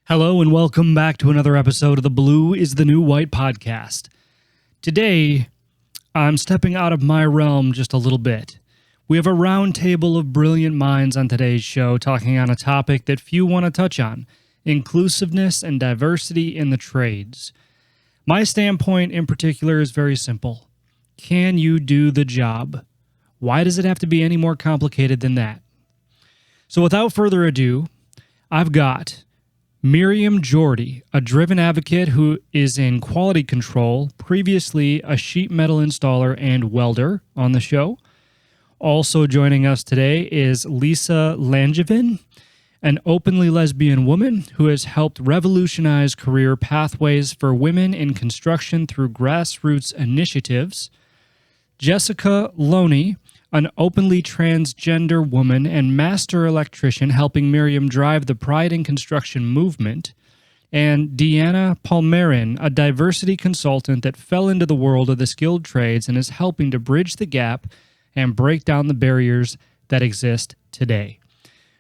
Hello and welcome back to another episode of the Blue is the New White podcast. Today, I'm stepping out of my realm just a little bit. We have a roundtable of brilliant minds on today's show talking on a topic that few want to touch on, inclusiveness and diversity in the trades. My standpoint in particular is very simple. Can you do the job? Why does it have to be any more complicated than that? So without further ado, I've got Miriam Jordi, a driven advocate who is in quality control, previously a sheet metal installer and welder on the show. Also joining us today is Lisa Langevin, an openly lesbian woman who has helped revolutionize career pathways for women in construction through grassroots initiatives. Jessica Loney, an openly transgender woman and master electrician helping Miriam drive the Pride in Construction movement, and Diana Palmerin, a diversity consultant that fell into the world of the skilled trades and is helping to bridge the gap and break down the barriers that exist today.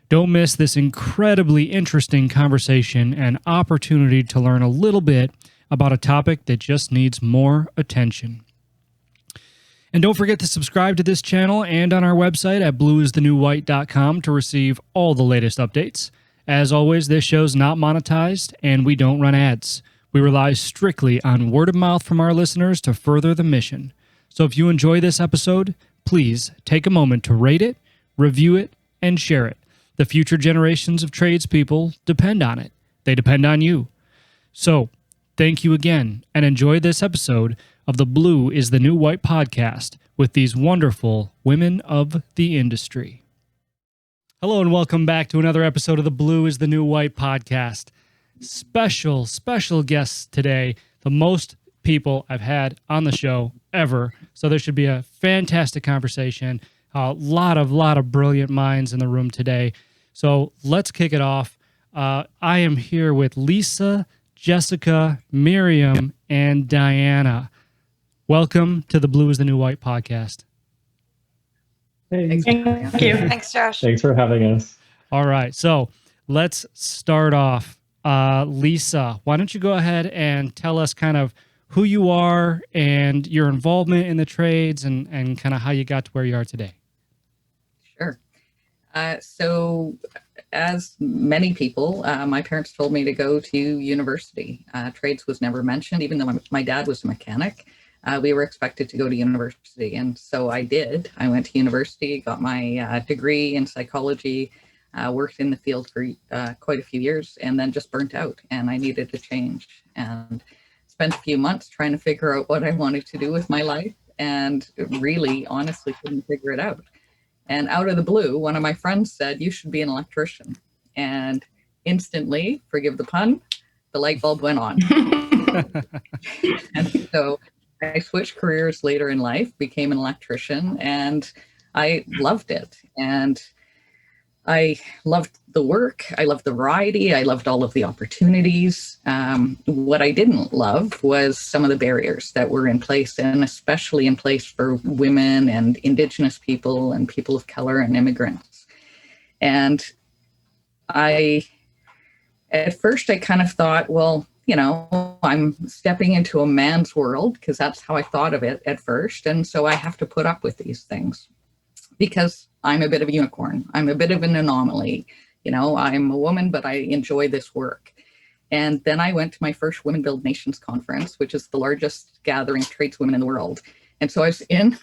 Don't miss this incredibly interesting conversation and opportunity to learn a little bit about a topic that just needs more attention. And don't forget to subscribe to this channel and on our website at blueisthenewwhite.com to receive all the latest updates. As always, this show's not monetized and we don't run ads. We rely strictly on word of mouth from our listeners to further the mission. So if you enjoy this episode, please take a moment to rate it, review it, and share it. The future generations of tradespeople depend on it. They depend on you. So thank you again and enjoy this episode of the Blue is the New White podcast with these wonderful women of the industry. Hello and welcome back to another episode of the Blue is the New White podcast. Special guests today, the most people I've had on the show ever. So there should be a fantastic conversation. A lot of brilliant minds in the room today. So let's kick it off. I am here with Lisa, Jessica, Miriam, and Diana. Welcome to the Blue is the New White podcast. Thank you. Thanks, Josh. Thanks for having us. All right, so let's start off. Lisa, why don't you go ahead and tell us kind of who you are and your involvement in the trades and kind of how you got to where you are today. Sure. So as many people, my parents told me to go to university. Trades was never mentioned, even though my dad was a mechanic. We were expected to go to university, and so I did. I went to university, got my degree in psychology, worked in the field for quite a few years, and then just burnt out, and I needed to change. And spent a few months trying to figure out what I wanted to do with my life, and really, honestly, couldn't figure it out. And out of the blue, one of my friends said, "You should be an electrician." And instantly, forgive the pun, the light bulb went on. And so I switched careers later in life, became an electrician, and I loved it. And I loved the work. I loved the variety. I loved all of the opportunities. What I didn't love was some of the barriers that were in place, and especially in place for women and Indigenous people and people of color and immigrants. And at first I kind of thought, well, you know, I'm stepping into a man's world, because that's how I thought of it at first. And so I have to put up with these things because I'm a bit of a unicorn. I'm a bit of an anomaly. You know, I'm a woman, but I enjoy this work. And then I went to my first Women Build Nations conference, which is the largest gathering of tradeswomen in the world. And so I was in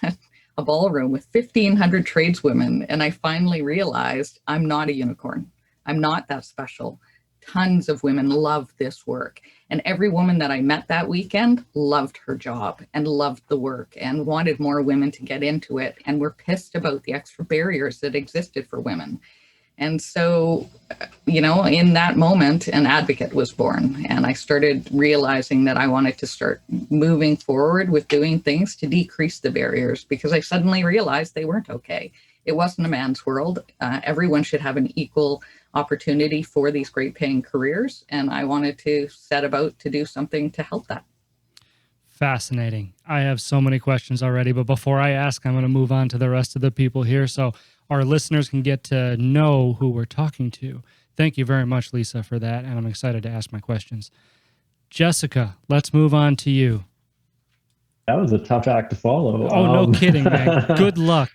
a ballroom with 1,500 tradeswomen, and I finally realized I'm not a unicorn. I'm not that special. Tons of women love this work. And every woman that I met that weekend loved her job and loved the work and wanted more women to get into it, and were pissed about the extra barriers that existed for women. And so, you know, in that moment, an advocate was born, and I started realizing that I wanted to start moving forward with doing things to decrease the barriers, because I suddenly realized they weren't okay. It wasn't a man's world. Everyone should have an equal opportunity for these great paying careers. And I wanted to set about to do something to help that. Fascinating. I have so many questions already, but before I ask, I'm going to move on to the rest of the people here so our listeners can get to know who we're talking to. Thank you very much, Lisa, for that, and I'm excited to ask my questions. Jessica, let's move on to you. That was a tough act to follow. Oh, no kidding, man. Good luck.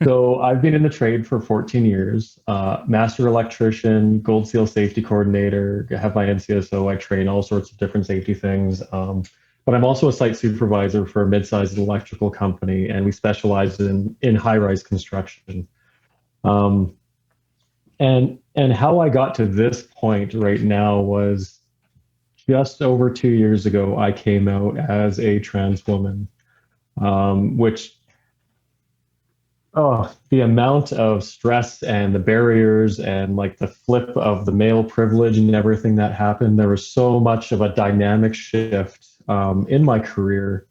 So I've been in the trade for 14 years, Master Electrician, Gold Seal Safety Coordinator, I have my NCSO, I train all sorts of different safety things. But I'm also a site supervisor for a mid-sized electrical company, and we specialize in high-rise construction. And how I got to this point right now was just over 2 years ago, I came out as a trans woman, which the amount of stress and the barriers and like the flip of the male privilege and everything that happened, there was so much of a dynamic shift in my career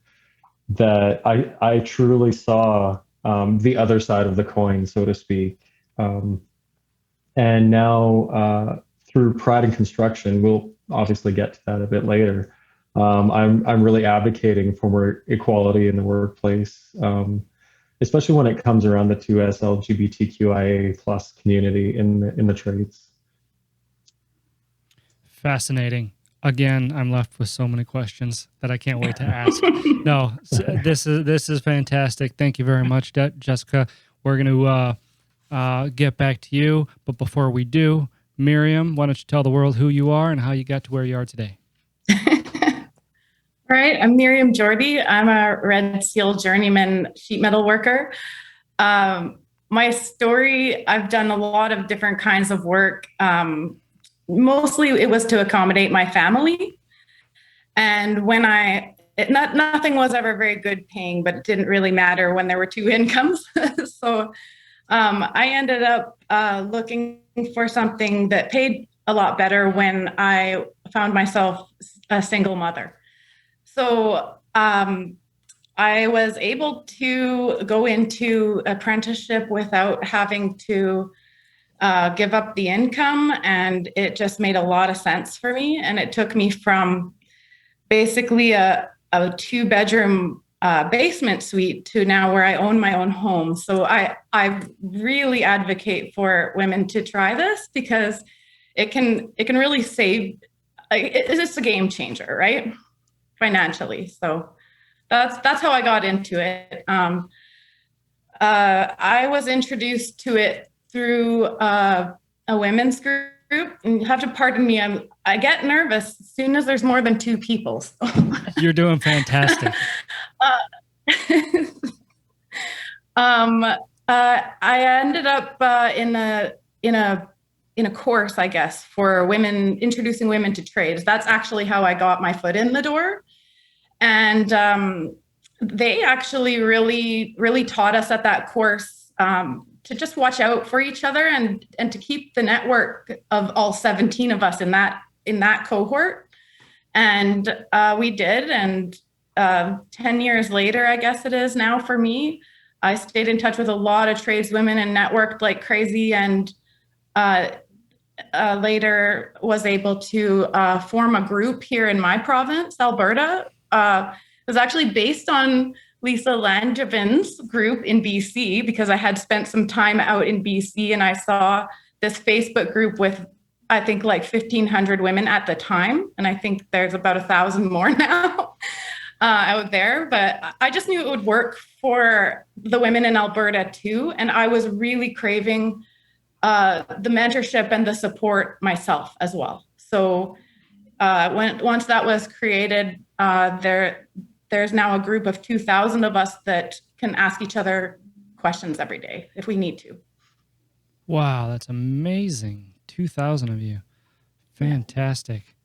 that I truly saw the other side of the coin, so to speak. And now through Pride in Construction, we'll obviously get to that a bit later. I'm really advocating for more equality in the workplace, especially when it comes around the 2S LGBTQIA plus community in the trades. Fascinating. Again, I'm left with so many questions that I can't wait to ask. No, this is fantastic. Thank you very much, Jessica. We're going to get back to you, but before we do, Miriam, why don't you tell the world who you are and how you got to where you are today? All right, I'm Miriam Jordi. I'm a Red Seal journeyman sheet metal worker. My story, I've done a lot of different kinds of work. Mostly it was to accommodate my family. And when nothing was ever very good paying, but it didn't really matter when there were two incomes. So I ended up looking for something that paid a lot better when I found myself a single mother. So I was able to go into apprenticeship without having to give up the income, and it just made a lot of sense for me. And it took me from basically a 2-bedroom basement suite to now where I own my own home. So I really advocate for women to try this because it can really save. It's just a game changer, right? Financially. So that's how I got into it. I was introduced to it through a women's group. And you have to pardon me, I get nervous as soon as there's more than 2 people. So. You're doing fantastic. I ended up in a course, I guess, for women, introducing women to trades. That's actually how I got my foot in the door. And they actually really taught us at that course to just watch out for each other and to keep the network of all 17 of us in that cohort. And we did. And 10 years later, I guess it is now for me, I stayed in touch with a lot of tradeswomen and networked like crazy, and later was able to form a group here in my province, Alberta. It was actually based on Lisa Langevin's group in BC, because I had spent some time out in BC and I saw this Facebook group with, I think, like 1,500 women at the time. And I think there's about 1,000 more now out there. But I just knew it would work for the women in Alberta too. And I was really craving the mentorship and the support myself as well. So once that was created, there's now a group of 2,000 of us that can ask each other questions every day if we need to. Wow, that's amazing. 2,000 of you. Fantastic.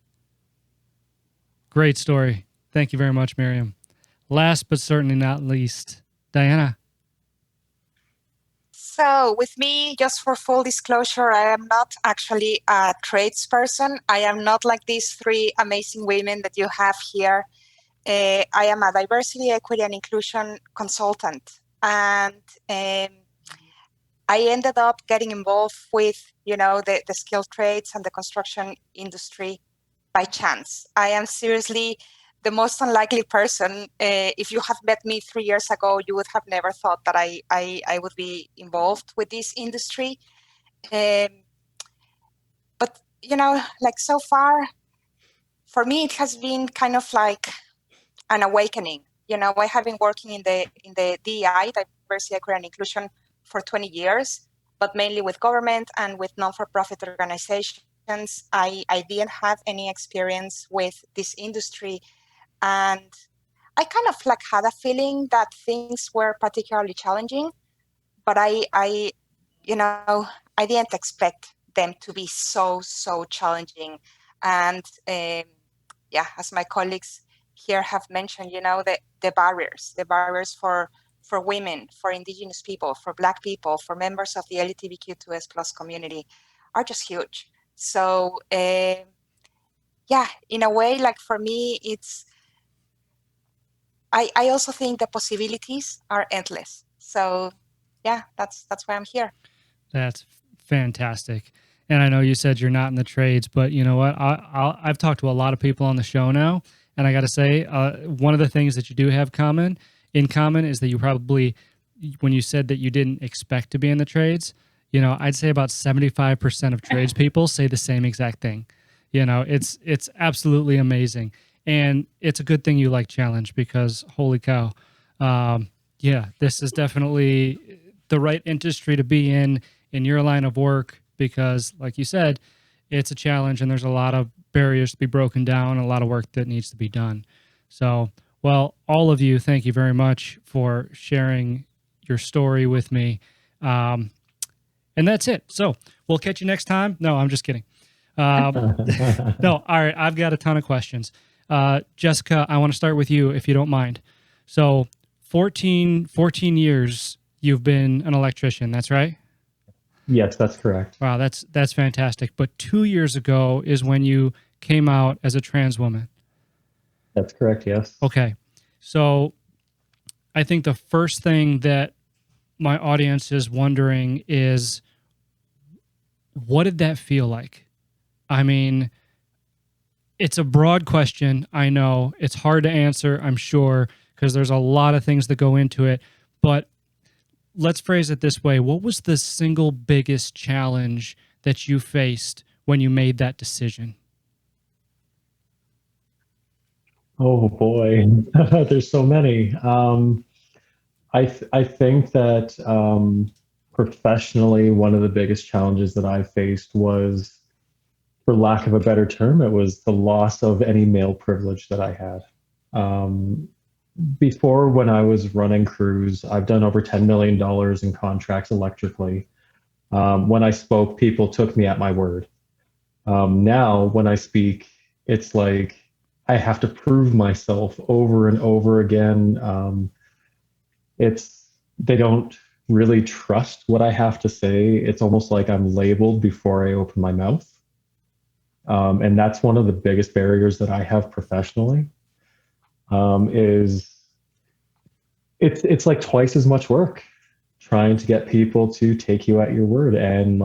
Great story. Thank you very much, Miriam. Last but certainly not least, Diana. So with me, just for full disclosure, I am not actually a tradesperson. I am not like these 3 amazing women that you have here. I am a diversity, equity, and inclusion consultant. And I ended up getting involved with, the skilled trades and the construction industry by chance. I am seriously the most unlikely person. If you have met me 3 years ago, you would have never thought that I would be involved with this industry. like so far, for me, it has been kind of like an awakening. I have been working in the DEI, diversity, equity, and inclusion, for 20 years, but mainly with government and with non-for-profit organizations. I didn't have any experience with this industry, and I kind of like had a feeling that things were particularly challenging, but I didn't expect them to be so challenging. And as my colleagues here have mentioned, the barriers for women, for Indigenous people, for Black people, for members of the LGBTQ2S plus community are just huge. So in a way, like for me, I also think the possibilities are endless. So that's why I'm here. That's fantastic. And I know you said you're not in the trades, but you know what? I've talked to a lot of people on the show now, and I got to say, one of the things that you do have in common is that you probably, when you said that you didn't expect to be in the trades, I'd say about 75% of tradespeople say the same exact thing. It's absolutely amazing. And it's a good thing you like challenge, because holy cow. This is definitely the right industry to be in your line of work, because like you said, it's a challenge and there's a lot of barriers to be broken down, a lot of work that needs to be done. So, well, all of you, thank you very much for sharing your story with me. And that's it. So we'll catch you next time. No, I'm just kidding. No, all right. I've got a ton of questions. Jessica, I want to start with you, if you don't mind. So 14 years you've been an electrician, that's right? Yes, that's correct. Wow, that's fantastic. But 2 years ago is when you came out as a trans woman. That's correct, yes. Okay. So I think the first thing that my audience is wondering is, what did that feel like? I mean, it's a broad question. I know it's hard to answer, I'm sure, because there's a lot of things that go into it. But let's phrase it this way. What was the single biggest challenge that you faced when you made that decision? Oh boy, there's so many. I think that professionally, one of the biggest challenges that I faced was, for lack of a better term, it was the loss of any male privilege that I had. Before, when I was running crews, I've done over $10 million in contracts electrically. When I spoke, people took me at my word. Now, when I speak, it's like I have to prove myself over and over again. They don't really trust what I have to say. It's almost like I'm labeled before I open my mouth. And that's one of the biggest barriers that I have professionally. Is it's like twice as much work trying to get people to take you at your word. And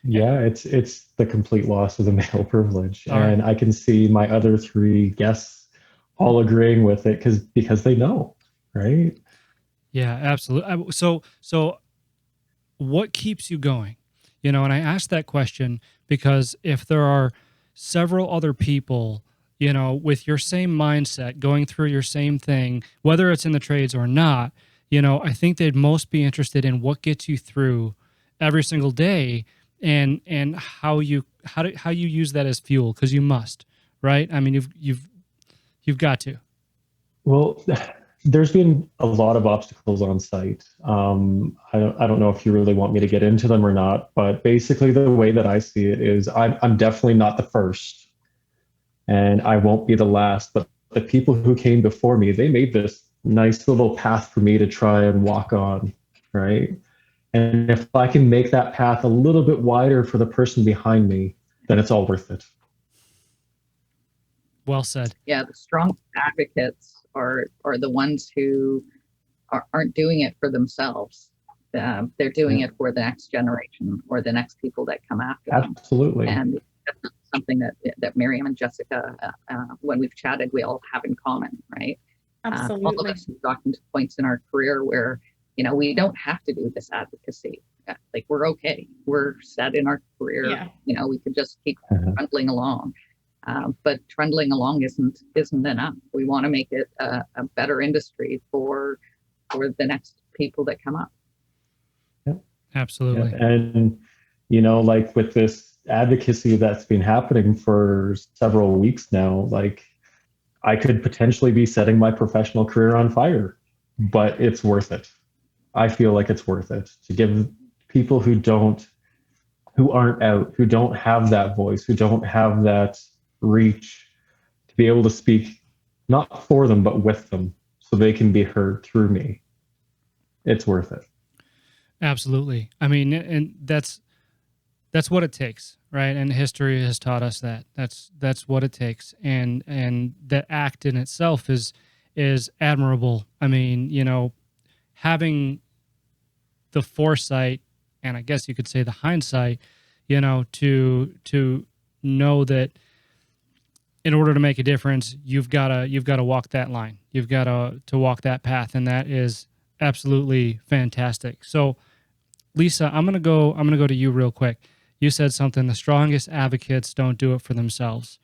it's the complete loss of the male privilege. All and right. I can see my other three guests all agreeing with it because they know, right? Yeah, absolutely. So what keeps you going? And I asked that question because if there are several other people, with your same mindset, going through your same thing, whether it's in the trades or not, I think they'd most be interested in what gets you through every single day, and how you use that as fuel, because you must, right? I mean, you've got to. Well, there's been a lot of obstacles on site. I don't know if you really want me to get into them or not, but basically the way that I see it is I'm definitely not the first, and I won't be the last, but the people who came before me, they made this nice little path for me to try and walk on, right? And if I can make that path a little bit wider for the person behind me, then it's all worth it. Well said. Yeah, the strong advocates are the ones who aren't doing it for themselves. They're doing it for the next generation or the next people that come after them. Absolutely. And that's something that Miriam and Jessica, when we've chatted, we all have in common, right? Absolutely. All of us have gotten to points in our career where, we don't have to do this advocacy. like we're okay. We're set in our career. Yeah. You know, we could just keep trundling along. But trundling along isn't enough. We want to make it a better industry for the next people that come up. Yep. Absolutely. Yeah. And, you know, like with this advocacy that's been happening for several weeks now, like I could potentially be setting my professional career on fire, but it's worth it. I feel like it's worth it to give people who aren't out, who don't have that voice, who don't have that reach, to be able to speak not for them, but with them, so they can be heard through me. It's worth it. Absolutely. I mean, and that's what it takes, right? And history has taught us that. That's what it takes. And the act in itself is admirable. I mean, you know, having the foresight, and I guess you could say the hindsight, you know, to know that in order to make a difference, you've got to walk that line. You've got to walk that path, and that is absolutely fantastic. So, Lisa, I'm gonna go to you real quick. You said something: the strongest advocates don't do it for themselves.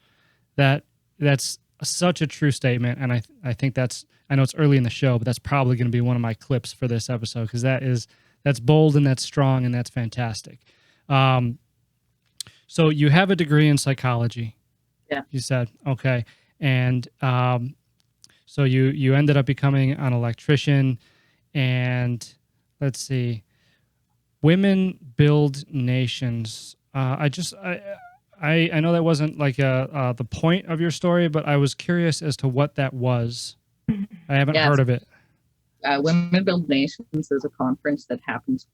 That's such a true statement, and I think I know it's early in the show, but that's probably going to be one of my clips for this episode, because that's bold and that's strong and that's fantastic. So you have a degree in psychology. Yeah. You said, okay. And so you ended up becoming an electrician, and let's see, women build nations. I know that wasn't like the point of your story, but I was curious as to what that was. I haven't heard of it. Women Build Nations is a conference that happens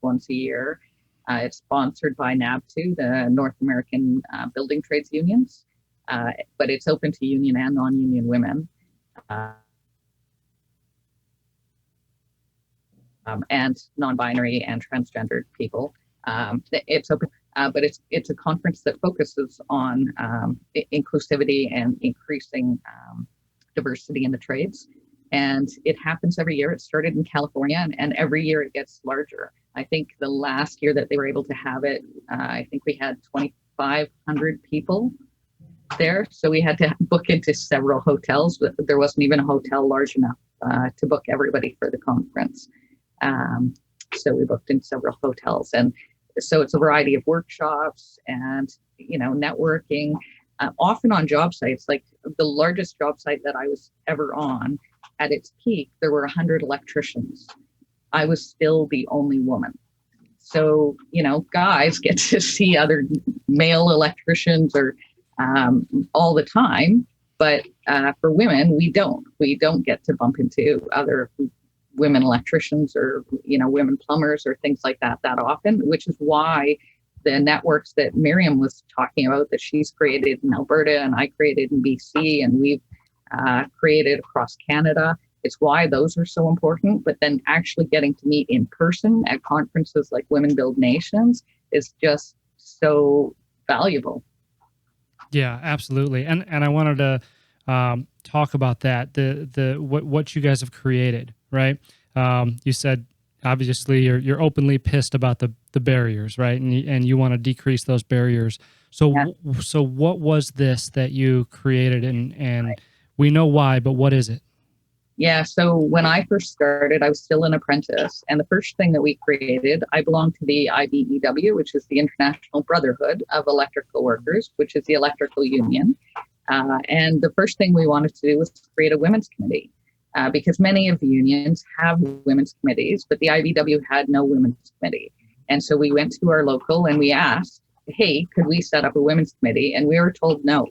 once a year. It's sponsored by NABTU, the North American Building Trades Unions, but it's open to union and non-union women. And non-binary and transgendered people. It's open, but it's a conference that focuses on inclusivity and increasing diversity in the trades. And it happens every year. It started in California, and every year it gets larger. I think the last year that they were able to have it, I think we had 2,500 people there. So we had to book into several hotels, but there wasn't even a hotel large enough to book everybody for the conference. So we booked in several hotels, and so it's a variety of workshops and, you know, networking, often on job sites. Like the largest job site that I was ever on, at its peak, there were 100 electricians. I was still the only woman. So, you know, guys get to see other male electricians or all the time, but for women, we don't get to bump into other women electricians or, you know, women plumbers or things like that often, which is why the networks that Miriam was talking about, that she's created in Alberta and I created in BC and we've created across Canada, it's why those are so important. But then actually getting to meet in person at conferences like Women Build Nations is just so valuable. Yeah, absolutely. And I wanted to talk about that, the what you guys have created, right? You said obviously you're openly pissed about the barriers, right? And you want to decrease those barriers. So yeah. So what was this that you created, and right. We know why, but what is it? Yeah, so when I first started, I was still an apprentice, and the first thing that we created, I belonged to the IBEW, which is the International Brotherhood of Electrical Workers, which is the electrical union. And the first thing we wanted to do was create a women's committee, because many of the unions have women's committees, but the IBEW had no women's committee. And so we went to our local and we asked, hey, could we set up a women's committee? And we were told no,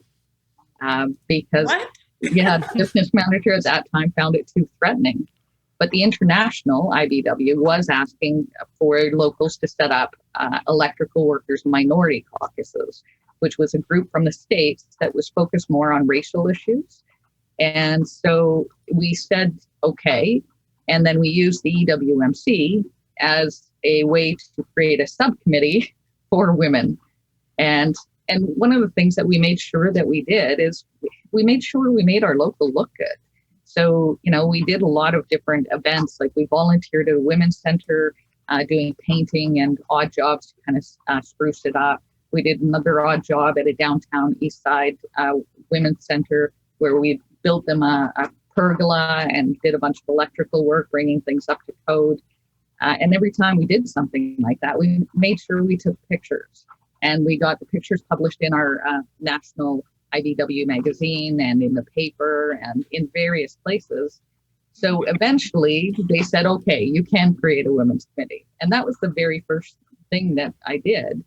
because what? Yeah, the business manager at that time found it too threatening. But the international IBEW was asking for locals to set up electrical workers minority caucuses, which was a group from the States that was focused more on racial issues. And so we said, okay. And then we used the EWMC as a way to create a subcommittee for women. And one of the things that we made sure that we did is we made sure we made our local look good. So, you know, we did a lot of different events, like we volunteered at a women's center. doing painting and odd jobs to kind of spruce it up. We did another odd job at a downtown East Side women's center where we built them a pergola and did a bunch of electrical work, bringing things up to code. And every time we did something like that, we made sure we took pictures. And we got the pictures published in our national IDW magazine and in the paper and in various places. So eventually they said, okay, you can create a women's committee. And that was the very first thing that I did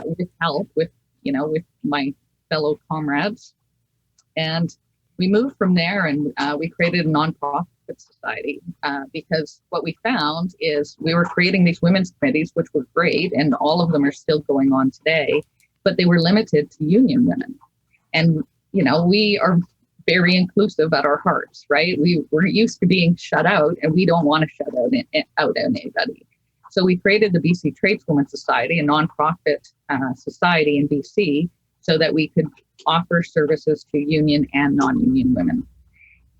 with help with my fellow comrades. And we moved from there and we created a nonprofit society because what we found is we were creating these women's committees, which were great, and all of them are still going on today, but they were limited to union women. And, we are very inclusive at our hearts, right? We're used to being shut out and we don't want to shut out anybody. So we created the BC Tradeswomen Society, a nonprofit society in BC, so that we could offer services to union and non-union women.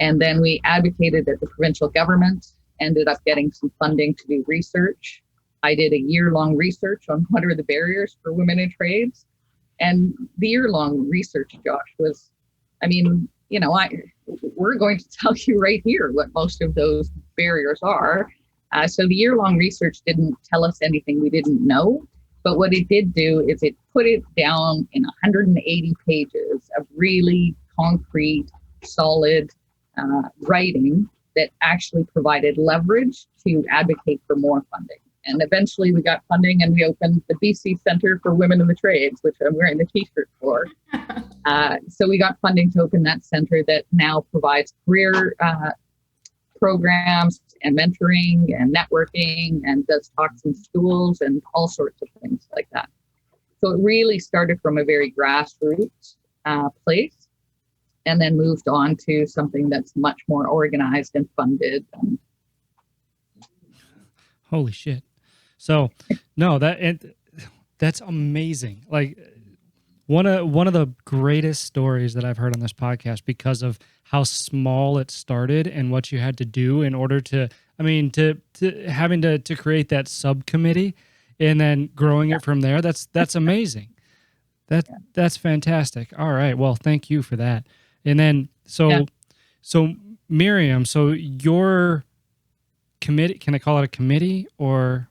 And then we advocated at the provincial government, ended up getting some funding to do research. I did a year-long research on what are the barriers for women in trades. And the year-long research, Josh, was, we're going to tell you right here what most of those barriers are. So the year-long research didn't tell us anything we didn't know. But what it did do is it put it down in 180 pages of really concrete, solid writing that actually provided leverage to advocate for more funding. And eventually we got funding and we opened the BC Centre for Women in the Trades, which I'm wearing the t-shirt for. So we got funding to open that center that now provides career programs and mentoring and networking and does talks in schools and all sorts of things like that. So it really started from a very grassroots place and then moved on to something that's much more organized and funded. Holy shit. So no, that's amazing. Like one of the greatest stories that I've heard on this podcast because of how small it started and what you had to do in order to having to create that subcommittee and then growing it from there. That's amazing. That's fantastic. All right. Well, thank you for that. And then so Miriam, so your committee, can I call it a committee or?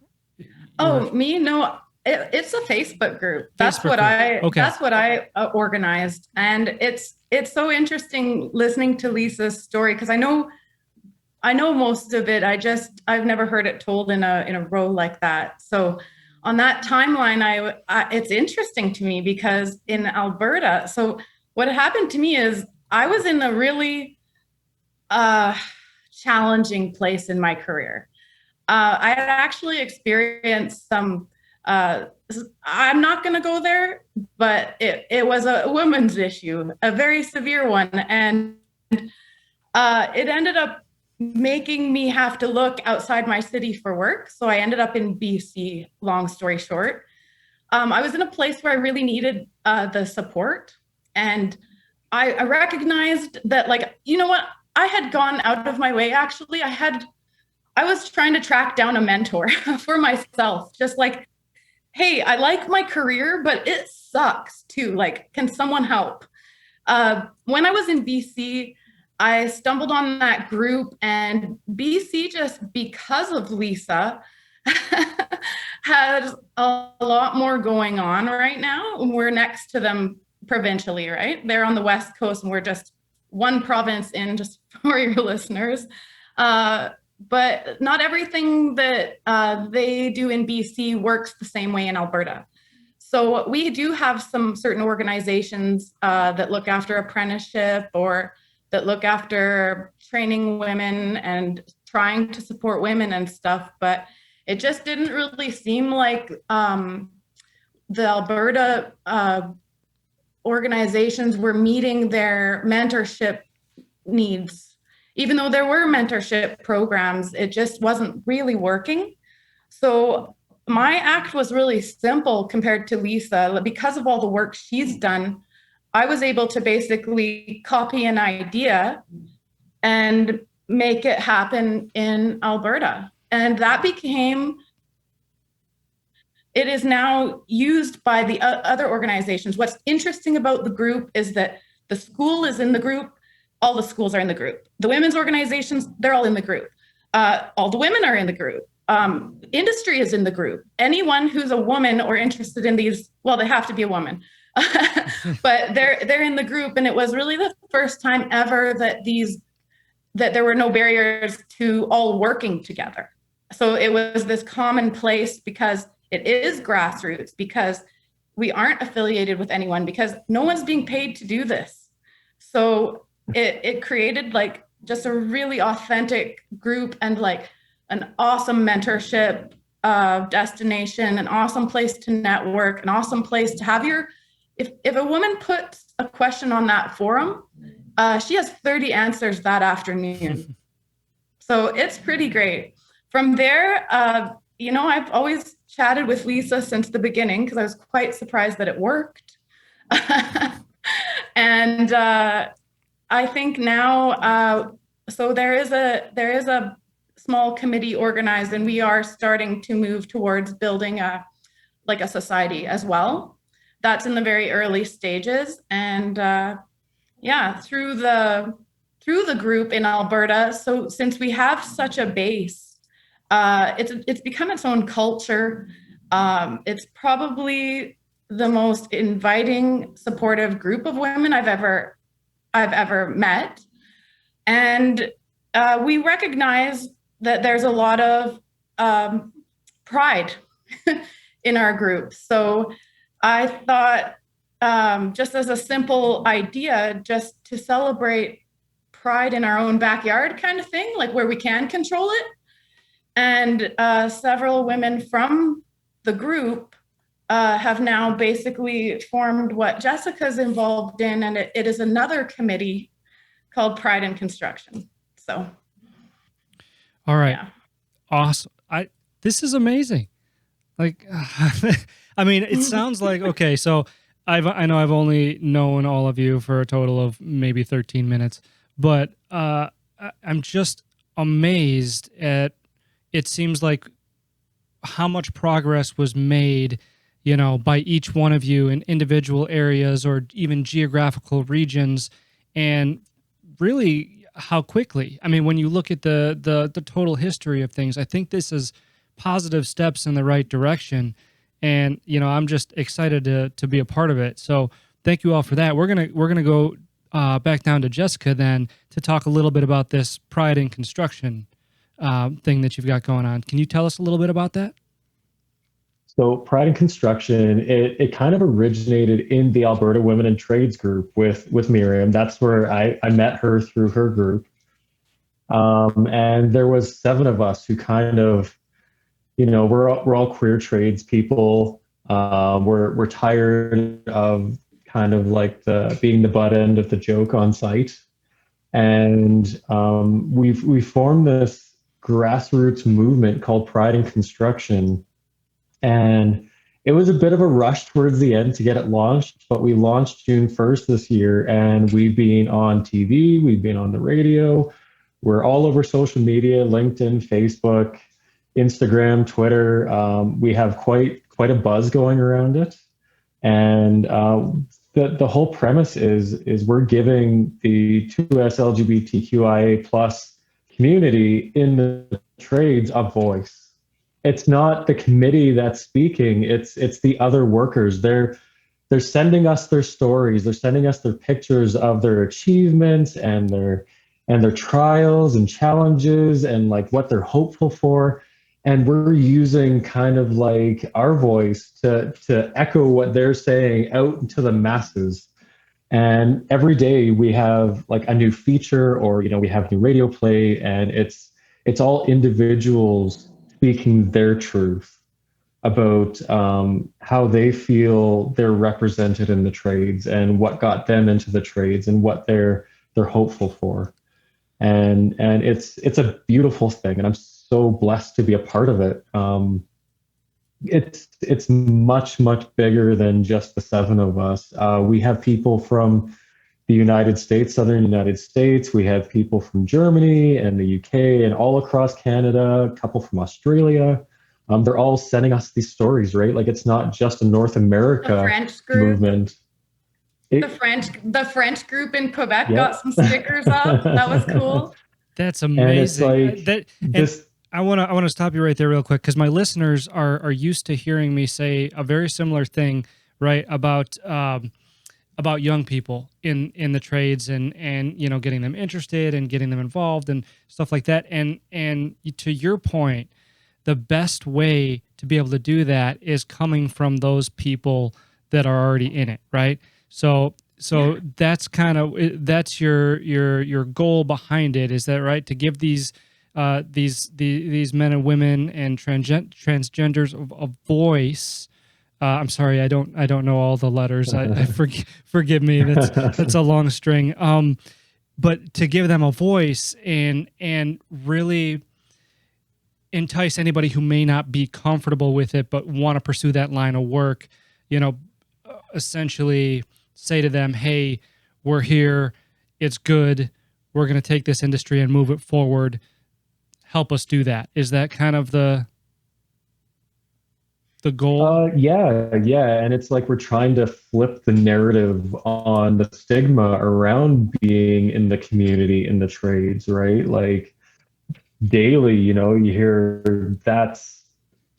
Oh, me? No, it's a Facebook group. That's what I organized. And it's so interesting listening to Lisa's story because I know most of it. I've never heard it told in a row like that. So on that timeline, it's interesting to me because in Alberta, so what happened to me is I was in a really challenging place in my career. I had actually experienced some, I'm not going to go there, but it was a women's issue, a very severe one. And it ended up making me have to look outside my city for work. So I ended up in BC, long story short. I was in a place where I really needed the support. And I recognized that, like, you know what? I had gone out of my way, actually. I was trying to track down a mentor for myself, just like, hey, I like my career, but it sucks too. Like, can someone help? When I was in BC, I stumbled on that group, and BC, just because of Lisa, has a lot more going on right now. We're next to them provincially, right? They're on the West Coast, and we're just one province in, just for your listeners. But not everything that they do in BC works the same way in Alberta. So we do have some certain organizations that look after apprenticeship or that look after training women and trying to support women and stuff. But it just didn't really seem like the Alberta organizations were meeting their mentorship needs. Even though there were mentorship programs, it just wasn't really working. So my act was really simple compared to Lisa. Because of all the work she's done, I was able to basically copy an idea and make it happen in Alberta. And that became it is now used by the other organizations. What's interesting about the group is that the school is in the group. All the schools are in the group. The women's organizations, they're all in the group. All the women are in the group. Industry is in the group. Anyone who's a woman or interested in these, well, they have to be a woman, but they're in the group. And it was really the first time ever that there were no barriers to all working together. So it was this common place because it is grassroots, because we aren't affiliated with anyone, because no one's being paid to do this. So it created like just a really authentic group and like an awesome mentorship destination, an awesome place to network, an awesome place to have if a woman puts a question on that forum, she has 30 answers that afternoon. So it's pretty great. From there, I've always chatted with Lisa since the beginning because I was quite surprised that it worked. And I think now, so there is a small committee organized, and we are starting to move towards building a society as well. That's in the very early stages. And through the group in Alberta. So since we have such a base, it's become its own culture. It's probably the most inviting, supportive group of women I've ever met. And we recognize that there's a lot of pride in our group. So I thought, just as a simple idea, just to celebrate pride in our own backyard kind of thing, like where we can control it. And several women from the group have now basically formed what Jessica's involved in, and it is another committee called Pride in Construction. So, all right, yeah. Awesome. This is amazing. Like, I mean, it sounds like, okay, so I know I've only known all of you for a total of maybe 13 minutes, but I'm just amazed at, it seems like how much progress was made, by each one of you in individual areas or even geographical regions, and really how quickly. I mean, when you look at the total history of things, I think this is positive steps in the right direction. And, I'm just excited to be a part of it. So thank you all for that. We're gonna go back down to Jessica then to talk a little bit about this Pride in Construction thing that you've got going on. Can you tell us a little bit about that? So Pride in Construction, it kind of originated in the Alberta Women in Trades group with Miriam. That's where I met her through her group. And there was 7 of us who kind of, we're all queer trades people. We're tired of kind of like being the butt end of the joke on site. And we formed this grassroots movement called Pride in Construction. And it was a bit of a rush towards the end to get it launched, but we launched June 1st this year, and we've been on TV, we've been on the radio, we're all over social media, LinkedIn, Facebook, Instagram, Twitter. We have quite a buzz going around it. And the whole premise is we're giving the 2S LGBTQIA plus community in the trades a voice. It's not the committee that's speaking, it's the other workers. They're sending us their stories, they're sending us their pictures of their achievements and their trials and challenges and like what they're hopeful for. And we're using kind of like our voice to echo what they're saying out into the masses. And every day we have like a new feature, or we have new radio play, and it's all individuals speaking their truth about how they feel they're represented in the trades and what got them into the trades and what they're hopeful for. And it's a beautiful thing, and I'm so blessed to be a part of it. It's much bigger than just the 7 of us. We have people from the United States, Southern United States. We have people from Germany and the UK and all across Canada, a couple from Australia. they're all sending us these stories, right? Like it's not just a North America The French group. movement. The French group in Quebec got some stickers up. That was cool. That's amazing. I want to stop you right there real quick, because my listeners are used to hearing me say a very similar thing, right, about young people in the trades and getting them interested and getting them involved and stuff like that. And to your point, the best way to be able to do that is coming from those people that are already in it, right? So that's kind of, that's your goal behind it, is that right? To give these men and women and transgenders a voice. I'm sorry, I don't know all the letters. Forgive me. That's a long string. But to give them a voice and really entice anybody who may not be comfortable with it but want to pursue that line of work, essentially say to them, hey, we're here, it's good, we're going to take this industry and move it forward, help us do that. Is that kind of the goal? Yeah. And it's like we're trying to flip the narrative on the stigma around being in the community, in the trades, right? Like daily, you hear that's,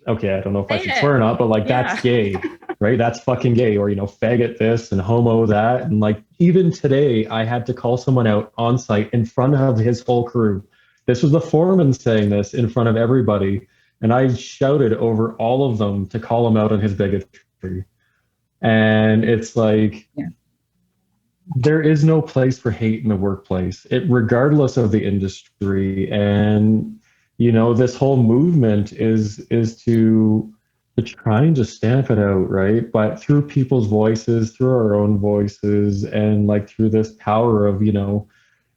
okay, I don't know if I should swear or not, but like that's gay, right? That's fucking gay, or, faggot this and homo that. And like even today, I had to call someone out on site in front of his whole crew. This was the foreman saying this in front of everybody. And I shouted over all of them to call him out on his bigotry. And it's like, there is no place for hate in the workplace, regardless of the industry. And, this whole movement is to trying to stamp it out, right? But through people's voices, through our own voices, and like through this power of,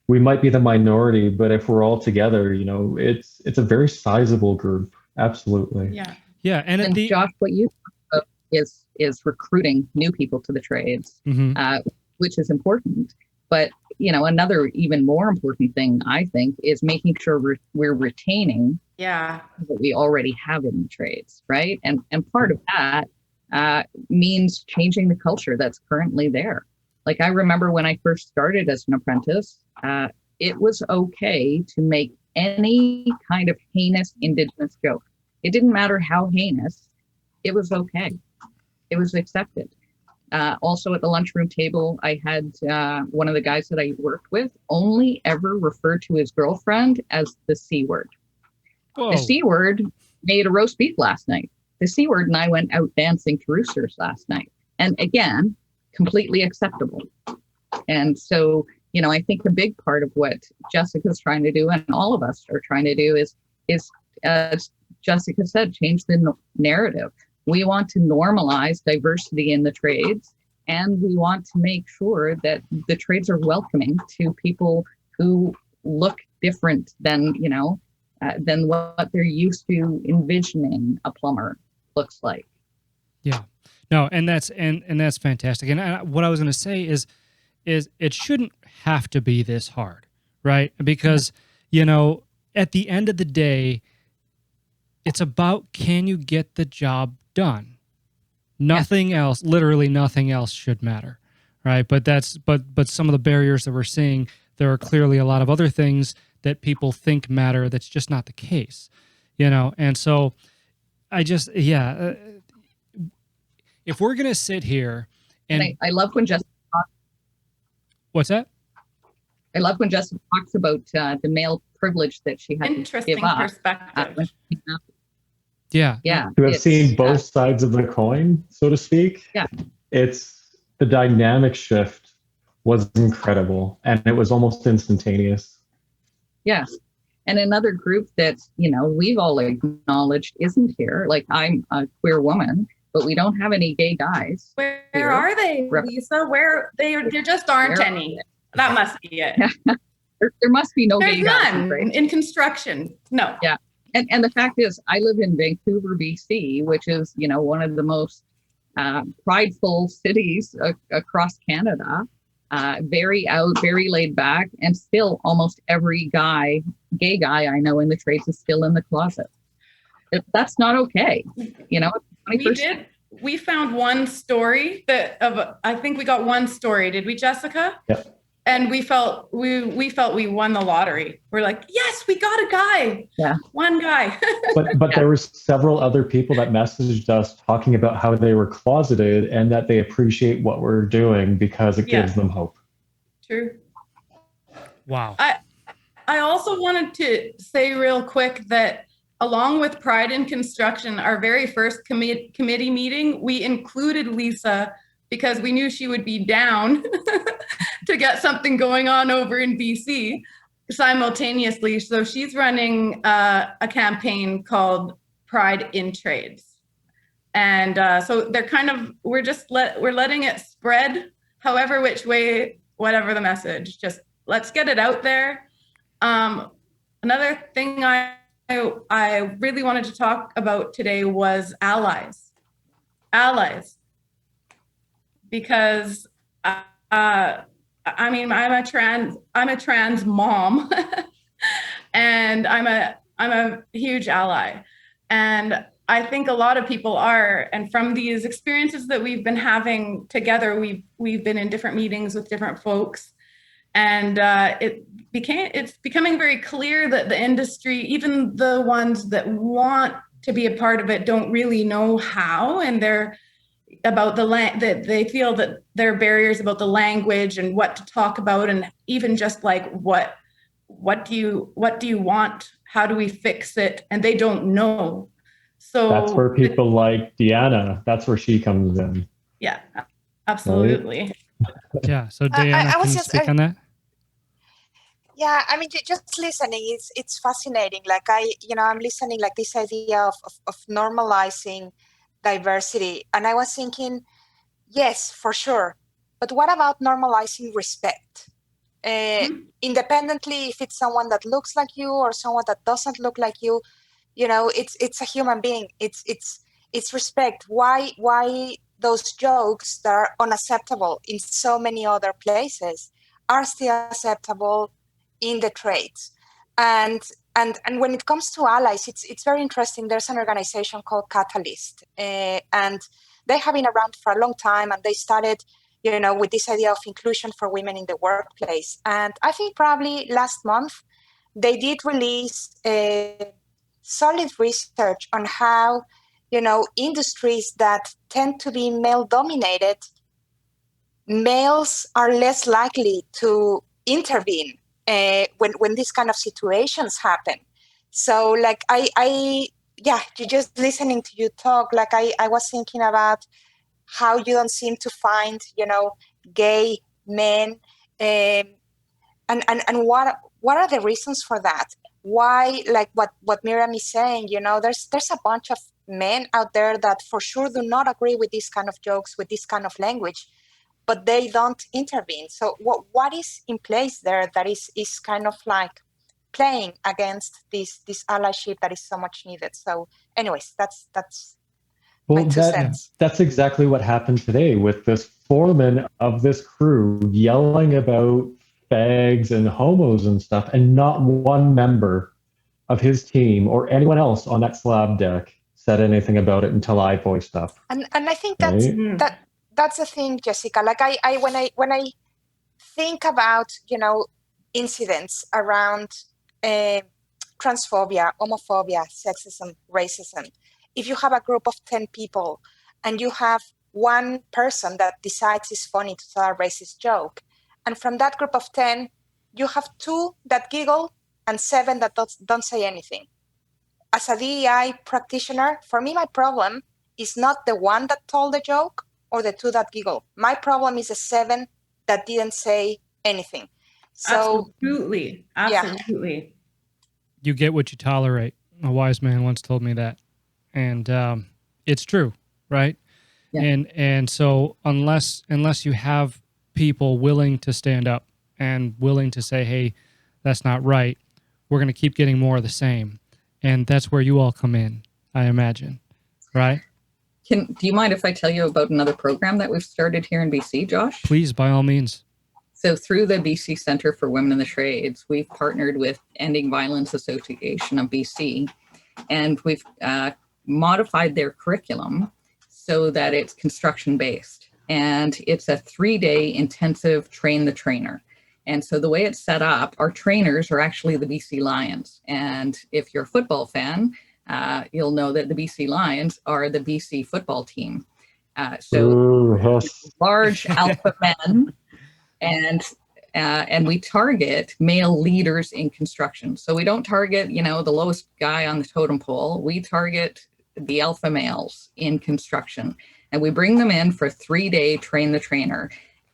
we might be the minority, but if we're all together, it's a very sizable group. Absolutely. Yeah. And Josh, what you talk about is recruiting new people to the trades, which is important. But, another even more important thing, I think, is making sure we're retaining what we already have in the trades, right? And part of that means changing the culture that's currently there. Like I remember when I first started as an apprentice, it was okay to make any kind of heinous Indigenous joke. It didn't matter how heinous, it was okay. It was accepted. Also at the lunchroom table, I had one of the guys that I worked with only ever refer to his girlfriend as the C word. Whoa. The C word made a roast beef last night. The C word and I went out dancing to roosters last night. And again, completely acceptable. And so, I think a big part of what Jessica's trying to do and all of us are trying to do is as Jessica said, change the narrative. We want to normalize diversity in the trades, and we want to make sure that the trades are welcoming to people who look different than what they're used to envisioning a plumber looks like. Yeah, no, and that's fantastic. And what I was going to say is it shouldn't have to be this hard, right? Because at the end of the day, it's about, can you get the job done? Nothing else, literally nothing else should matter, right? But some of the barriers that we're seeing, there are clearly a lot of other things that people think matter that's just not the case, And so I just, if we're going to sit here and I love when Jessica talks. What's that? I love when Jessica talks about the male privilege that she had to give up. Perspective. Yeah. To have seen both sides of the coin, so to speak. Yeah. It's the dynamic shift was incredible, and it was almost instantaneous. Yes. And another group that, we've all acknowledged isn't here. Like I'm a queer woman, but we don't have any gay guys. Where are they, Lisa? Where there just aren't any. That must be it. There must be no There's gay guys. none in construction. No. Yeah. And the fact is, I live in Vancouver, BC, which is, one of the most prideful cities across Canada. Very out, very laid back, and still almost every gay guy I know in the trades is still in the closet. That's not okay. You know, We found one story I think we got one story. Did we, Jessica? Yep. And we felt we won the lottery. We're like, yes, we got a guy. Yeah. One guy. But there were several other people that messaged us talking about how they were closeted and that they appreciate what we're doing because it gives them hope. True. Wow. I also wanted to say real quick that along with Pride in Construction, our very first committee meeting, we included Lisa because we knew she would be down to get something going on over in BC simultaneously. So she's running a campaign called Pride in Trades. And so they're we're letting it spread however which way, whatever the message, just let's get it out there. Another thing I really wanted to talk about today was allies. Because I'm a trans mom and I'm a huge ally. And I think a lot of people are, and from these experiences that we've been having together, we've been in different meetings with different folks, and it's becoming very clear that the industry, even the ones that want to be a part of it, don't really know how, and they're about that they feel that there are barriers about the language and what to talk about, and even just like what do you want, how do we fix it, and they don't know. So that's where people like Diana, that's where she comes in. Yeah, absolutely. Right? Yeah. So Diana, can you speak on that? Yeah, I mean, just listening, it's fascinating. Like I'm listening, like this idea of normalizing diversity. And I was thinking, yes, for sure. But what about normalizing respect? Independently, if it's someone that looks like you or someone that doesn't look like you, it's a human being. It's respect. Why those jokes that are unacceptable in so many other places are still acceptable in the trades? And when it comes to allies, it's very interesting. There's an organization called Catalyst, and they have been around for a long time, and they started, with this idea of inclusion for women in the workplace. And I think probably last month, they did release solid research on how, industries that tend to be male-dominated, males are less likely to intervene when these kind of situations happen. So like just listening to you talk, like I was thinking about how you don't seem to find, gay men, and what are the reasons for that? Why, like what Miriam is saying, there's a bunch of men out there that for sure do not agree with these kind of jokes, with this kind of language, but they don't intervene. So what is in place there that is kind of like playing against this allyship that is so much needed? So anyways, that's my 2 cents. That's exactly what happened today with this foreman of this crew yelling about fags and homos and stuff, and not one member of his team or anyone else on that slab deck said anything about it until I voiced up. And I think that's the thing, Jessica. Like when I think about, incidents around transphobia, homophobia, sexism, racism, if you have a group of 10 people and you have one person that decides it's funny to tell a racist joke, and from that group of 10, you have 2 that giggle and 7 that don't say anything. As a DEI practitioner, for me, my problem is not the one that told the joke or the 2 that giggle. My problem is the 7 that didn't say anything. So absolutely. Yeah. You get what you tolerate. A wise man once told me that, and it's true, right? Yeah. And so unless you have people willing to stand up and willing to say, hey, that's not right, we're going to keep getting more of the same. And that's where you all come in, I imagine, right? Do you mind if I tell you about another program that we've started here in BC, Josh? Please, by all means. So through the BC Centre for Women in the Trades, we've partnered with Ending Violence Association of BC, And we've modified their curriculum so that it's construction based. And it's a 3-day intensive train the trainer. And so the way it's set up, our trainers are actually the BC Lions. And if you're a football fan, you'll know that the BC Lions are the BC football team. Large alpha men, and we target male leaders in construction. So we don't target, the lowest guy on the totem pole. We target the alpha males in construction, and we bring them in for a 3-day train the trainer.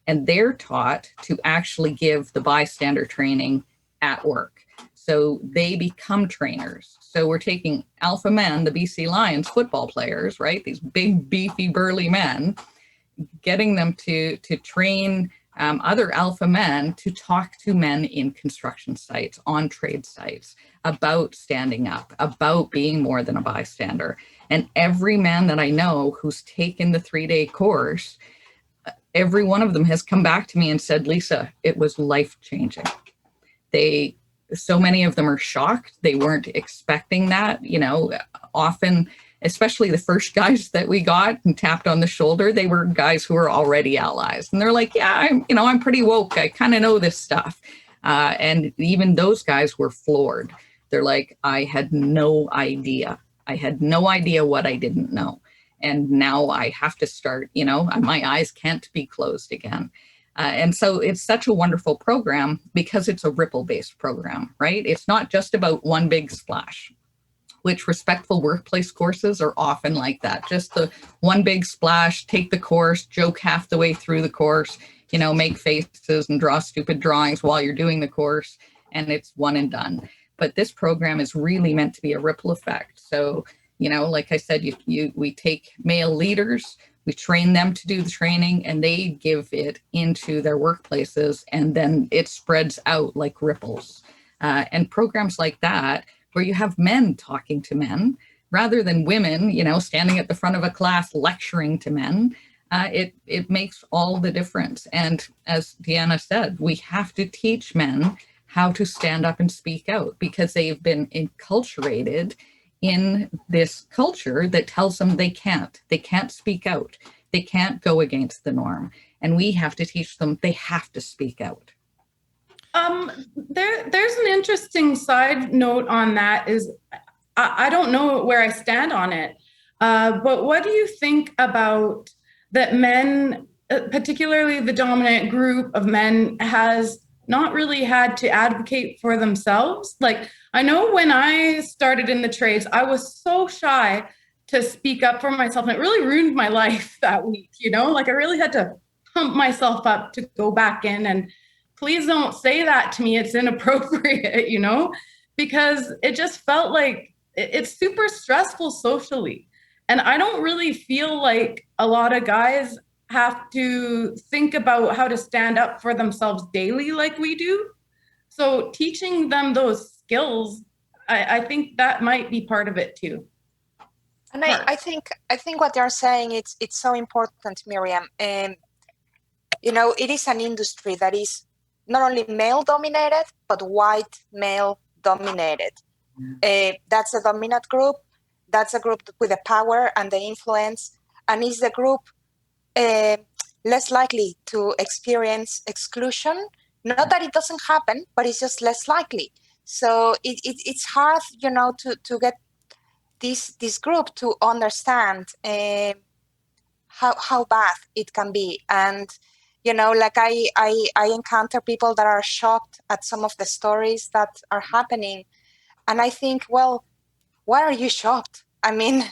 And they're taught to actually give the bystander training at work. So they become trainers. So we're taking alpha men, the BC Lions football players, right? These big, beefy, burly men, getting them to train other alpha men to talk to men in construction sites, on trade sites, about standing up, about being more than a bystander. And every man that I know who's taken the 3-day course, every one of them has come back to me and said, Lisa, it was life-changing. So many of them are shocked. They weren't expecting that. Often, especially the first guys that we got and tapped on the shoulder, they were guys who were already allies. And they're like, yeah, I'm pretty woke. I kind of know this stuff. And even those guys were floored. They're like, I had no idea. I had no idea what I didn't know. And now I have to start, my eyes can't be closed again. And so it's such a wonderful program because it's a ripple-based program, right? It's not just about one big splash, which respectful workplace courses are often like that. Just the one big splash, take the course, joke half the way through the course, make faces and draw stupid drawings while you're doing the course, and it's one and done. But this program is really meant to be a ripple effect. So like I said, we take male leaders, we train them to do the training, and they give it into their workplaces, and then it spreads out like ripples. And programs like that, where you have men talking to men, rather than women, standing at the front of a class lecturing to men, it makes all the difference. And as Diana said, we have to teach men how to stand up and speak out, because they've been enculturated in this culture that tells them they can't speak out. They can't go against the norm. And we have to teach them they have to speak out. There's an interesting side note on that is, I don't know where I stand on it, but what do you think about that men, particularly the dominant group of men, has not really had to advocate for themselves? Like, I know when I started in the trades, I was so shy to speak up for myself, and it really ruined my life that week, like I really had to pump myself up to go back in, and please don't say that to me, it's inappropriate, because it just felt like it's super stressful socially. And I don't really feel like a lot of guys have to think about how to stand up for themselves daily like we do. So teaching them those skills, I think that might be part of it too. And I think what they're saying, it's so important, Miriam. And it is an industry that is not only male dominated, but white male dominated. That's a dominant group. That's a group with the power and the influence, and is the group less likely to experience exclusion. Not that it doesn't happen, but it's just less likely. So it's hard, to get this group to understand how bad it can be. And like I encounter people that are shocked at some of the stories that are happening, and I think, well, why are you shocked? I mean,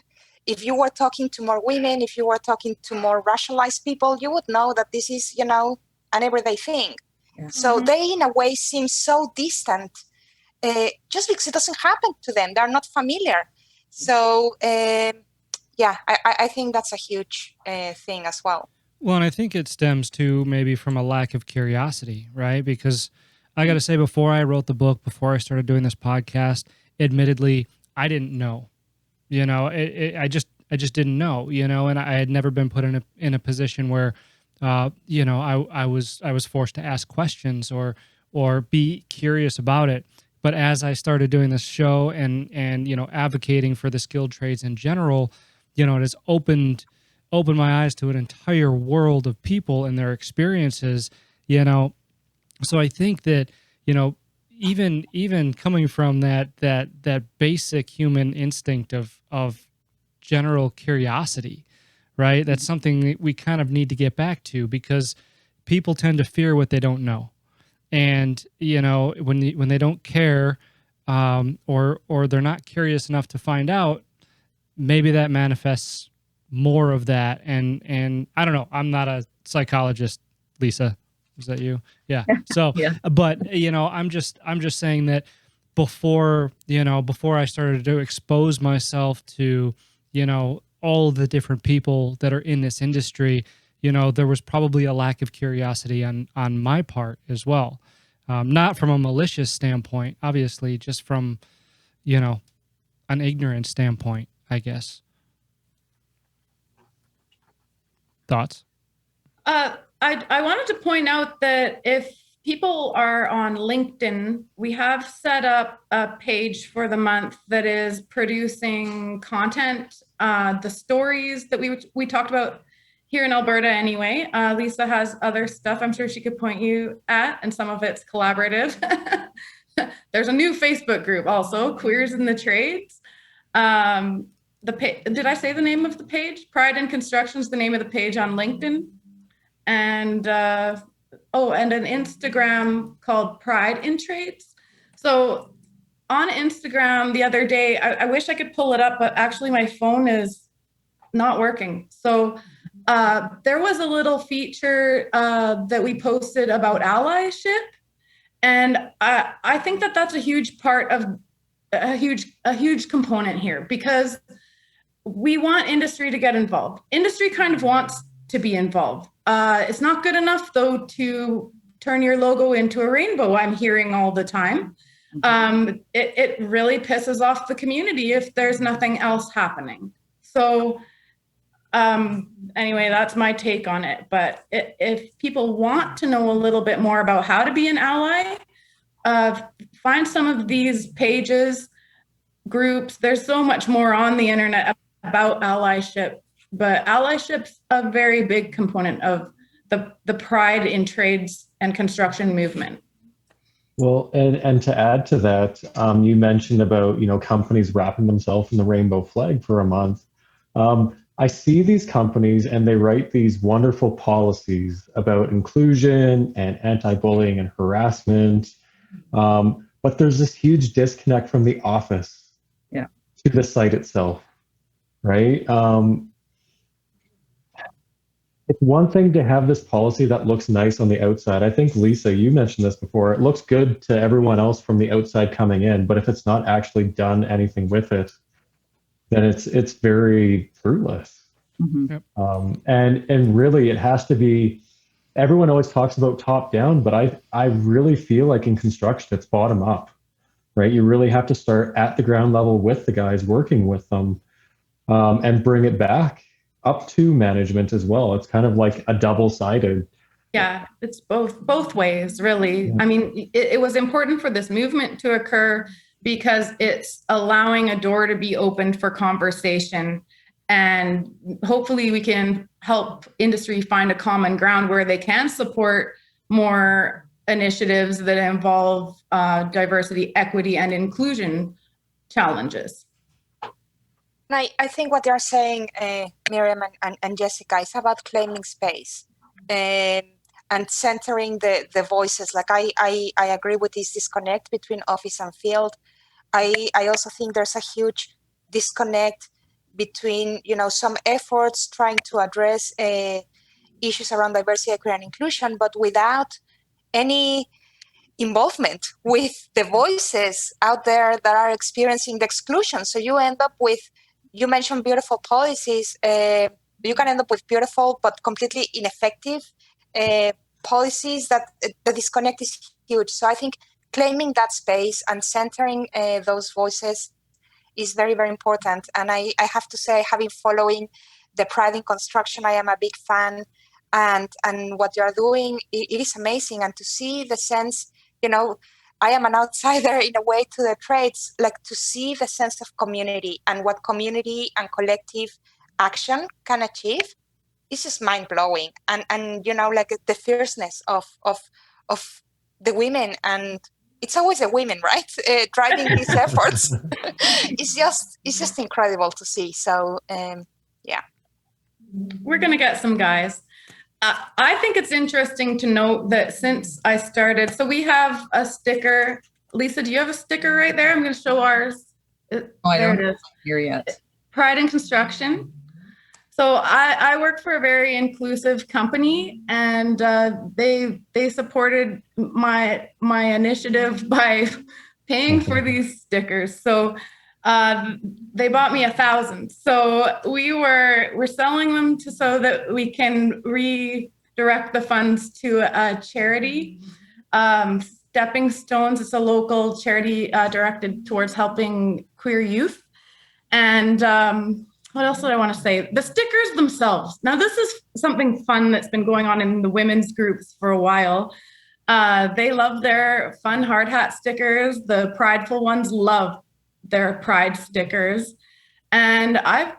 if you were talking to more women, if you were talking to more racialized people, you would know that this is, an everyday thing. Yeah. So they, in a way, seem so distant just because it doesn't happen to them. They're not familiar. So, I think that's a huge thing as well. Well, and I think it stems to maybe from a lack of curiosity, right? Because I got to say, before I wrote the book, before I started doing this podcast, admittedly, I didn't know. I just didn't know. And I had never been put in a position where, I was forced to ask questions or be curious about it. But as I started doing this show and you know, advocating for the skilled trades in general, you know, it has opened my eyes to an entire world of people and their experiences, you know. So I think that, you know, even coming from that basic human instinct of general curiosity, right? That's something that we kind of need to get back to, because people tend to fear what they don't know. And, you know, when they don't care, or they're not curious enough to find out, maybe that manifests more of that. And I don't know, I'm not a psychologist, Lisa. Is that you? Yeah. So, Yeah. but you know, I'm just saying that before I started to expose myself to, you know, all the different people that are in this industry, you know, there was probably a lack of curiosity on my part as well. Not from a malicious standpoint, obviously, just from, you know, an ignorant standpoint, I guess. Thoughts? I wanted to point out that if people are on LinkedIn, we have set up a page for the month that is producing content, the stories that we talked about here in Alberta anyway. Lisa has other stuff I'm sure she could point you at, and some of it's collaborative. There's a new Facebook group also, Queers in the Trades. Did I say the name of the page? Pride in Construction is the name of the page on LinkedIn. And and an Instagram called Pride in Trades. So on Instagram the other day, I wish I could pull it up, but actually my phone is not working. So there was a little feature that we posted about allyship. And I think that that's a huge part of a huge component here, because we want industry to get involved. Industry kind of wants to be involved. It's not good enough, though, to turn your logo into a rainbow, I'm hearing all the time. It really pisses off the community if there's nothing else happening. So anyway, that's my take on it. But if people want to know a little bit more about how to be an ally, find some of these pages, groups. There's so much more on the internet about allyship. But allyship's a very big component of the pride in trades and construction movement. Well, and to add to that, you mentioned about, you know, companies wrapping themselves in the rainbow flag for a month. I see these companies and they write these wonderful policies about inclusion and anti-bullying and harassment, but there's this huge disconnect from the office to the site itself, right? It's one thing to have this policy that looks nice on the outside. I think, Lisa, you mentioned this before. It looks good to everyone else from the outside coming in, but if it's not actually done anything with it, then it's very fruitless. Mm-hmm. Yep. And really, it has to be. Everyone always talks about top down, but I really feel like in construction, it's bottom up, right? You really have to start at the ground level with the guys, working with them, and bring it back up to management as well. It's kind of like a double-sided. Yeah, it's both ways, really. Yeah. I mean, it was important for this movement to occur because it's allowing a door to be opened for conversation, and hopefully we can help industry find a common ground where they can support more initiatives that involve diversity, equity, and inclusion challenges. I think what they're saying, Miriam and Jessica, is about claiming space and centering the voices. Like I agree with this disconnect between office and field. I also think there's a huge disconnect between, you know, some efforts trying to address issues around diversity, equity, and inclusion, but without any involvement with the voices out there that are experiencing the exclusion. So you end up with, you mentioned beautiful policies. You can end up with beautiful but completely ineffective policies that the disconnect is huge. So I think claiming that space and centering those voices is very, very important. And I have to say, having following the Pride in Construction, I am a big fan. And what you are doing, it is amazing. And to see the sense, you know, I am an outsider in a way to the trades, like to see the sense of community and what community and collective action can achieve is just mind blowing. And you know, like the fierceness of the women, and it's always the women, right? Driving these efforts. It's just incredible to see. So yeah. We're going to get some guys. I think it's interesting to note that since I started, so we have a sticker. Lisa, do you have a sticker right there? I'm going to show ours. I don't have it here yet. Pride in Construction. So I work for a very inclusive company, and they supported my initiative by paying for these stickers. So they bought me 1,000. So we're selling them so that we can redirect the funds to a charity. Stepping Stones is a local charity directed towards helping queer youth. And what else did I want to say? The stickers themselves. Now, this is something fun that's been going on in the women's groups for a while. They love their fun hard hat stickers. The prideful ones love their pride stickers. And I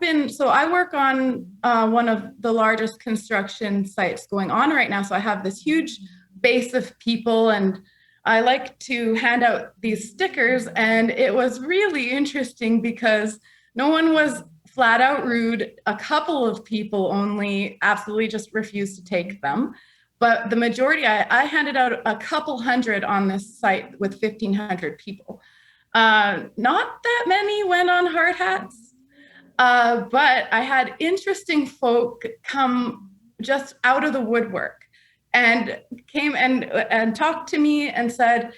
work on one of the largest construction sites going on right now. So I have this huge base of people, and I like to hand out these stickers. And it was really interesting because no one was flat out rude. A couple of people only absolutely just refused to take them. But the majority, I handed out a couple hundred on this site with 1,500 people. Not that many went on hard hats, but I had interesting folk come just out of the woodwork and came and talked to me and said,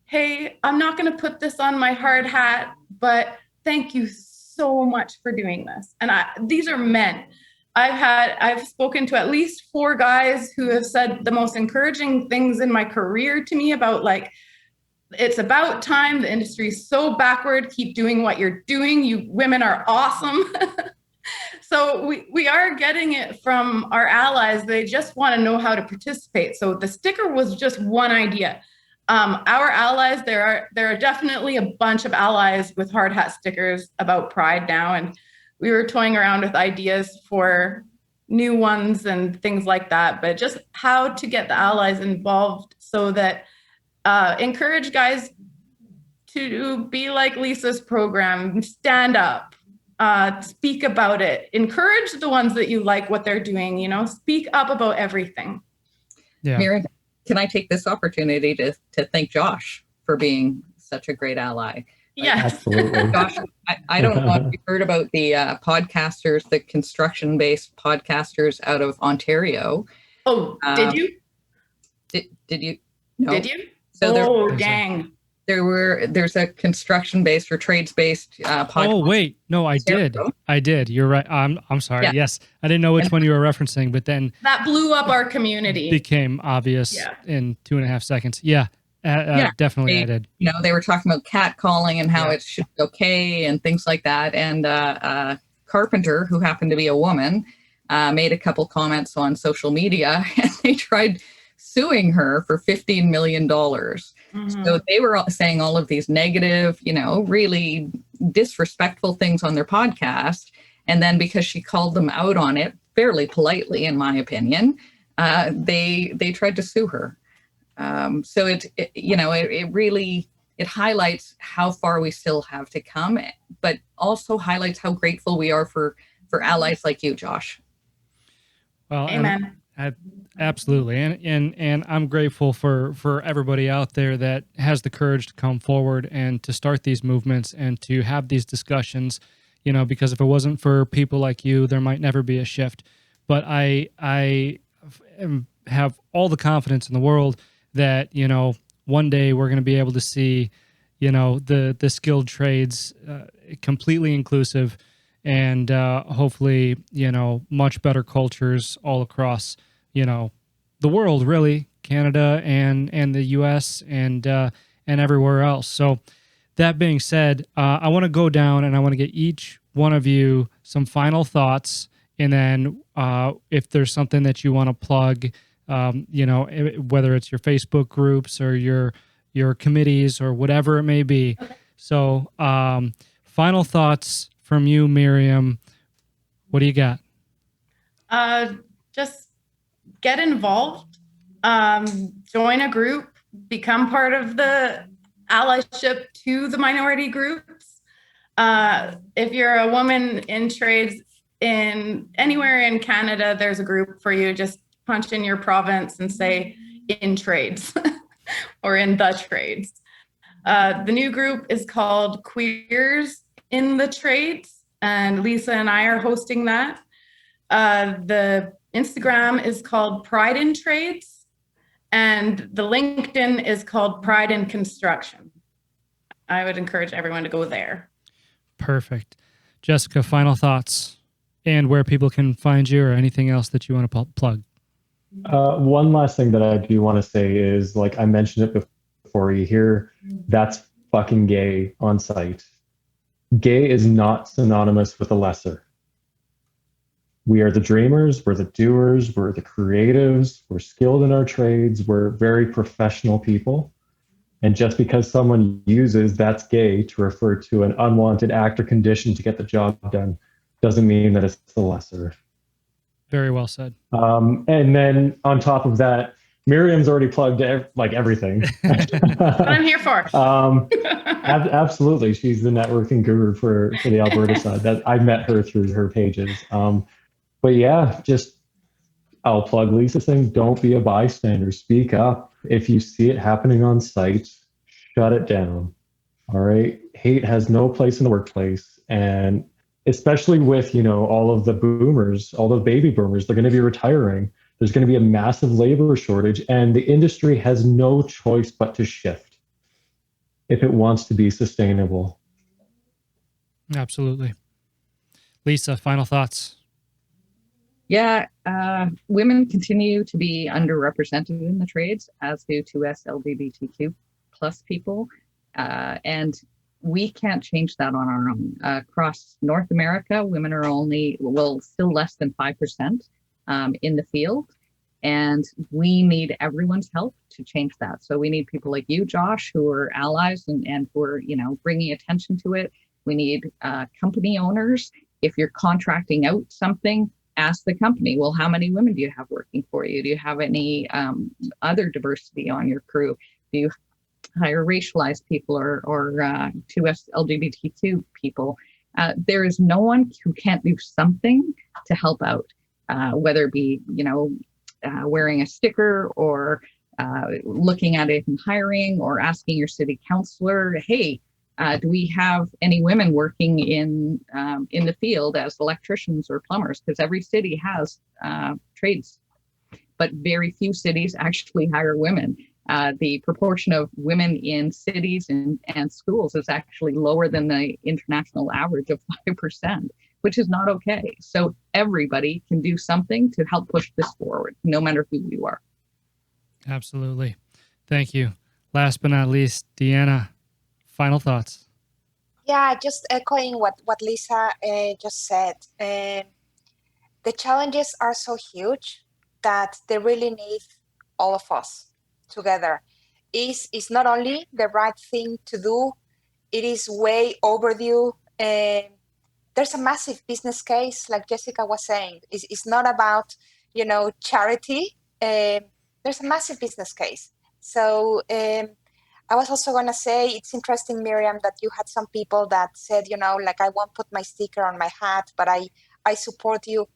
hey, I'm not going to put this on my hard hat, but thank you so much for doing this. And these are men. I've spoken to at least 4 guys who have said the most encouraging things in my career to me about, like, it's about time. The industry is so backward. Keep doing what you're doing. You women are awesome. So we are getting it from our allies. They just want to know how to participate. So the sticker was just one idea. Our allies, there are definitely a bunch of allies with hard hat stickers about pride now. And we were toying around with ideas for new ones and things like that, but just how to get the allies involved so that encourage guys to be like Lisa's program, stand up, speak about it, encourage the ones that you like what they're doing, speak up about everything. Yeah. Miriam, can I take this opportunity to thank Josh for being such a great ally? Yes. Absolutely. Josh, I don't know if you heard about the podcasters, the construction-based podcasters out of Ontario. Oh, did you? Did you? No. Did you? So dang. There's a construction-based or trades-based podcast. Oh, wait. No, I did. I did. You're right. I'm sorry. Yeah. Yes. I didn't know which one you were referencing, but then that blew up our community. Became obvious in 2.5 seconds. Yeah. Definitely I did. They were talking about catcalling and how it should be okay and things like that. And Carpenter, who happened to be a woman, made a couple comments on social media, and they tried suing her for $15 million. Mm-hmm. So they were saying all of these negative, really disrespectful things on their podcast. And then because she called them out on it fairly politely, in my opinion, they tried to sue her. So it really highlights how far we still have to come, but also highlights how grateful we are for allies like you, Josh. Well, amen. Absolutely. And I'm grateful for everybody out there that has the courage to come forward and to start these movements and to have these discussions, because if it wasn't for people like you, there might never be a shift. But I have all the confidence in the world that, one day we're going to be able to see, the skilled trades completely inclusive and hopefully, much better cultures all across, the world, really, Canada and the U.S. and everywhere else. So that being said, I want to go down and I want to get each one of you some final thoughts. And then if there's something that you want to plug, whether it's your Facebook groups or your your committees or whatever it may be. Okay. So, final thoughts from you, Miriam. What do you got? Just get involved, join a group, become part of the allyship to the minority groups. If you're a woman in trades in anywhere in Canada, there's a group for you. Just punch in your province and say in trades or in the trades. The new group is called Queers in the Trades, and Lisa and I are hosting that. The Instagram is called Pride in Trades, and the LinkedIn is called Pride in Construction. I would encourage everyone to go there. Perfect. Jessica, final thoughts and where people can find you or anything else that you want to plug. One last thing that I do want to say is, like I mentioned it before, you hear that's fucking gay on site. Gay is not synonymous with a lesser. We are the dreamers, we're the doers, we're the creatives, we're skilled in our trades, we're very professional people. And just because someone uses that's gay to refer to an unwanted act or condition to get the job done doesn't mean that it's the lesser. Very well said. And then on top of that, Miriam's already plugged everything. What I'm here for. Absolutely. She's the networking guru for the Alberta side. That I met her through her pages. But yeah, I'll plug Lisa's thing. Don't be a bystander. Speak up. If you see it happening on site, shut it down. All right. Hate has no place in the workplace. And especially with, all of the boomers, all the baby boomers, they're going to be retiring. There's going to be a massive labor shortage, and the industry has no choice but to shift if it wants to be sustainable. Absolutely. Lisa, final thoughts. Yeah, women continue to be underrepresented in the trades, as do 2S LGBTQ plus people. And we can't change that on our own. Across North America, women are still less than 5% in the field. And we need everyone's help to change that. So we need people like you, Josh, who are allies and who are, bringing attention to it. We need company owners. If you're contracting out something, ask the company, well, how many women do you have working for you? Do you have any other diversity on your crew? Do you hire racialized people or 2S LGBTQ people? There is no one who can't do something to help out, whether it be, wearing a sticker or looking at it in hiring or asking your city councillor, hey, do we have any women working in the field as electricians or plumbers? Because every city has trades, but very few cities actually hire women. The proportion of women in cities and schools is actually lower than the international average of 5%, which is not okay. So everybody can do something to help push this forward, no matter who you are. Absolutely. Thank you. Last but not least, Diana, final thoughts. Yeah, just echoing what Lisa just said. The challenges are so huge that they really need all of us together. Is not only the right thing to do, it is way overdue. There's a massive business case, like Jessica was saying. It's not about, charity. There's a massive business case. So I was also going to say, it's interesting, Miriam, that you had some people that said, I won't put my sticker on my hat, but I support you.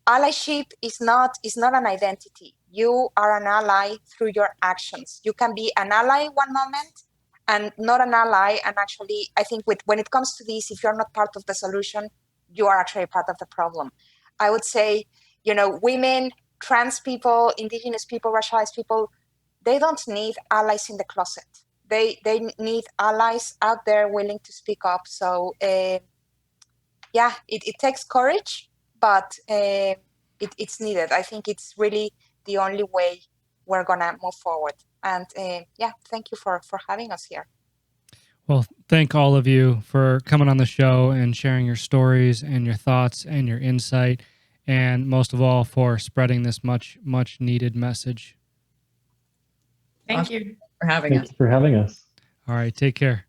Allyship is not an identity. You are an ally through your actions. You can be an ally one moment and not an ally. And actually, I think when it comes to this, if you're not part of the solution, you are actually part of the problem. I would say, women, trans people, indigenous people, racialized people, they don't need allies in the closet. They need allies out there willing to speak up. So it takes courage, but it's needed. I think it's really the only way we're gonna move forward. And thank you for having us here. Well, thank all of you for coming on the show and sharing your stories and your thoughts and your insight, and most of all for spreading this much needed message. Thank you. for having us. Thank you for having us. All right. Take care.